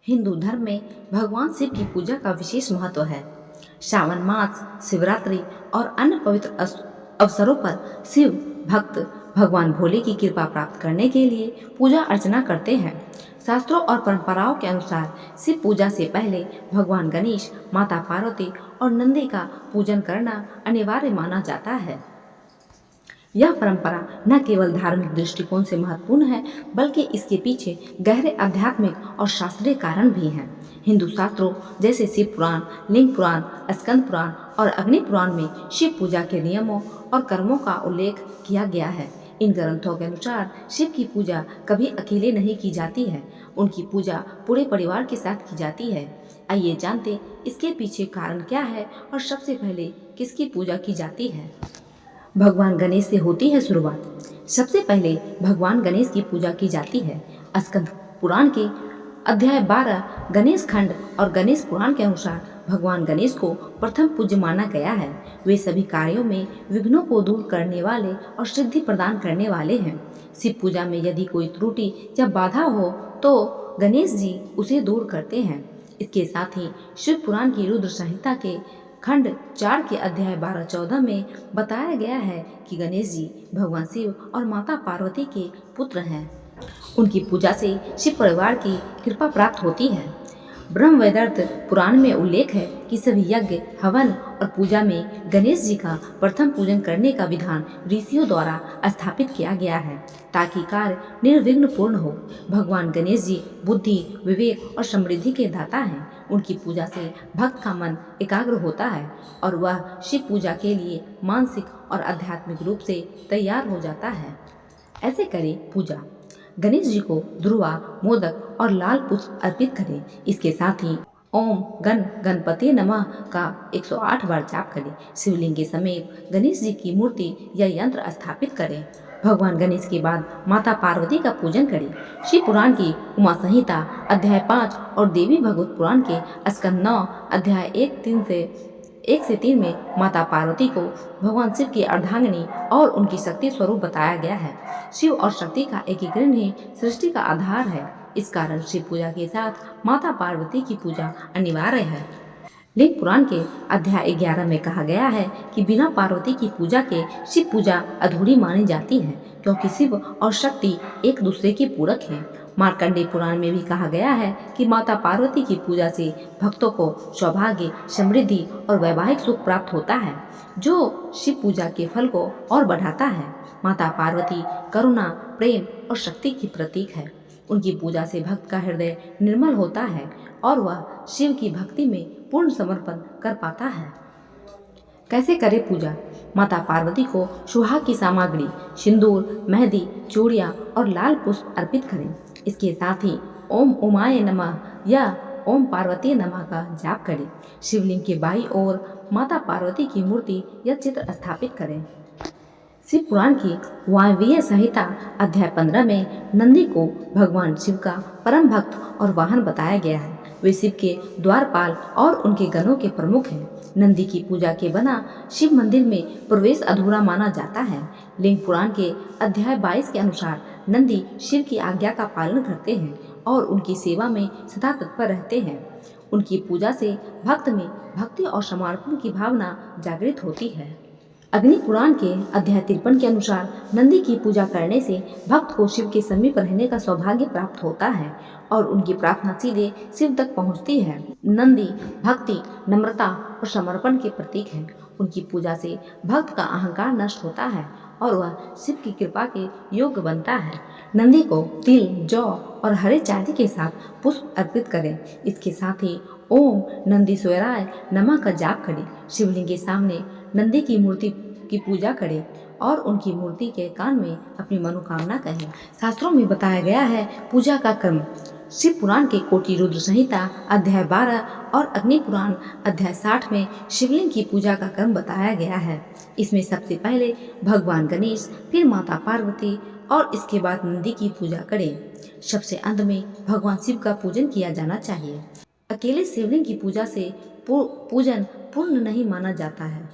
हिंदू धर्म में भगवान शिव की पूजा का विशेष महत्व है। श्रावण मास, शिवरात्रि और अन्य पवित्र अवसरों पर शिव भक्त भगवान भोले की कृपा प्राप्त करने के लिए पूजा अर्चना करते हैं। शास्त्रों और परंपराओं के अनुसार शिव पूजा से पहले भगवान गणेश, माता पार्वती और नंदी का पूजन करना अनिवार्य माना जाता है। यह परंपरा न केवल धार्मिक दृष्टिकोण से महत्वपूर्ण है, बल्कि इसके पीछे गहरे आध्यात्मिक और शास्त्रीय कारण भी हैं। हिंदू शास्त्रों जैसे शिव पुराण, लिंग पुराण, स्कंद पुराण और अग्नि पुराण में शिव पूजा के नियमों और कर्मों का उल्लेख किया गया है। इन ग्रंथों के अनुसार शिव की पूजा कभी अकेले नहीं की जाती है, उनकी पूजा पूरे परिवार के साथ की जाती है। आइए जानते इसके पीछे कारण क्या है और सबसे पहले किसकी पूजा की जाती है। भगवान गणेश से होती है शुरुआत। सबसे पहले भगवान गणेश की पूजा की जाती है। स्कंद पुराण के अध्याय 12 गणेश खंड और गणेश पुराण के अनुसार भगवान गणेश को प्रथम पूज्य माना गया है। वे सभी कार्यों में विघ्नों को दूर करने वाले और सिद्धि प्रदान करने वाले हैं। शिव पूजा में यदि कोई त्रुटि या बाधा हो तो गणेश जी उसे दूर करते हैं। इसके साथ ही शिव पुराण की रुद्र संहिता के खंड 4 के अध्याय 12-14 में बताया गया है कि गणेश जी भगवान शिव और माता पार्वती के पुत्र हैं। उनकी पूजा से शिव परिवार की कृपा प्राप्त होती है। ब्रह्मवैवर्त पुराण में उल्लेख है कि सभी यज्ञ, हवन और पूजा में गणेश जी का प्रथम पूजन करने का विधान ऋषियों द्वारा स्थापित किया गया है ताकि कार्य निर्विघ्न पूर्ण हो। भगवान गणेश जी बुद्धि, विवेक और समृद्धि के दाता हैं। उनकी पूजा से भक्त का मन एकाग्र होता है और वह शिव पूजा के लिए मानसिक और आध्यात्मिक रूप से तैयार हो जाता है। ऐसे करें पूजा। गणेश जी को ध्रुवा, मोदक और लाल पुष्प अर्पित करें। इसके साथ ही ओम गण गणपति नमः का 108 बार जाप करें। शिवलिंग के समीप गणेश जी की मूर्ति या यंत्र स्थापित करें। भगवान गणेश के बाद माता पार्वती का पूजन करें। शिव पुराण की उमा संहिता अध्याय 5 और देवी भागवत पुराण के स्कंद 9 अध्याय 1 से 3 में माता पार्वती को भगवान शिव की अर्धांगिनी और उनकी शक्ति स्वरूप बताया गया है। शिव और शक्ति का एकीकरण ही सृष्टि का आधार है। इस कारण शिव पूजा के साथ माता पार्वती की पूजा अनिवार्य है। लिंग पुराण के अध्याय 11 में कहा गया है कि बिना पार्वती की पूजा के शिव पूजा अधूरी मानी जाती है, क्योंकि शिव और शक्ति एक दूसरे के पूरक हैं। मार्कंडेय पुराण में भी कहा गया है कि माता पार्वती की पूजा से भक्तों को सौभाग्य, समृद्धि और वैवाहिक सुख प्राप्त होता है, जो शिव पूजा के फल को और बढ़ाता है। माता पार्वती करुणा, प्रेम और शक्ति की प्रतीक है। उनकी पूजा से भक्त का हृदय निर्मल होता है और वह शिव की भक्ति में पूर्ण समर्पण कर पाता है। कैसे करें पूजा। माता पार्वती को सुहाग की सामग्री, सिंदूर, मेहंदी, चूड़ियाँ और लाल पुष्प अर्पित करें। इसके साथ ही ओम उमाय नमः या ओम पार्वती नमः का जाप करें। शिवलिंग के बाईं ओर माता पार्वती की मूर्ति या चित्र स्थापित करें। शिव पुराण की वायव्य संहिता अध्याय 15 में नंदी को भगवान शिव का परम भक्त और वाहन बताया गया है। वे शिव के द्वारपाल और उनके गणों के प्रमुख हैं। नंदी की पूजा के बिना शिव मंदिर में प्रवेश अधूरा माना जाता है। लिंग पुराण के अध्याय 22 के अनुसार नंदी शिव की आज्ञा का पालन करते हैं और उनकी सेवा में सदा तत्पर रहते हैं। उनकी पूजा से भक्त में भक्ति और समर्पण की भावना जागृत होती है। अग्नि पुराण के अध्याय 53 के अनुसार नंदी की पूजा करने से भक्त को शिव के समीप रहने का सौभाग्य प्राप्त होता है और उनकी प्रार्थना सीधे शिव तक पहुंचती है। नंदी भक्ति, नम्रता और समर्पण के प्रतीक है। उनकी पूजा से भक्त का अहंकार नष्ट होता है और वह शिव की कृपा के योग्य बनता है। नंदी को तिल, जौ और हरे चांदी के साथ पुष्प अर्पित करें। इसके साथ ही ओम नंदीश्वराय नमः का जाप करें। शिवलिंग के सामने नंदी की मूर्ति की पूजा करें और उनकी मूर्ति के कान में अपनी मनोकामना कहें। शास्त्रों में बताया गया है पूजा का क्रम। शिव पुराण के कोटि रुद्र संहिता अध्याय 12 और अग्नि पुराण अध्याय 60 में शिवलिंग की पूजा का क्रम बताया गया है। इसमें सबसे पहले भगवान गणेश, फिर माता पार्वती और इसके बाद नंदी की पूजा करें। सबसे अंत में भगवान शिव का पूजन किया जाना चाहिए। अकेले शिवलिंग की पूजा से पूजन पूर्ण नहीं माना जाता है।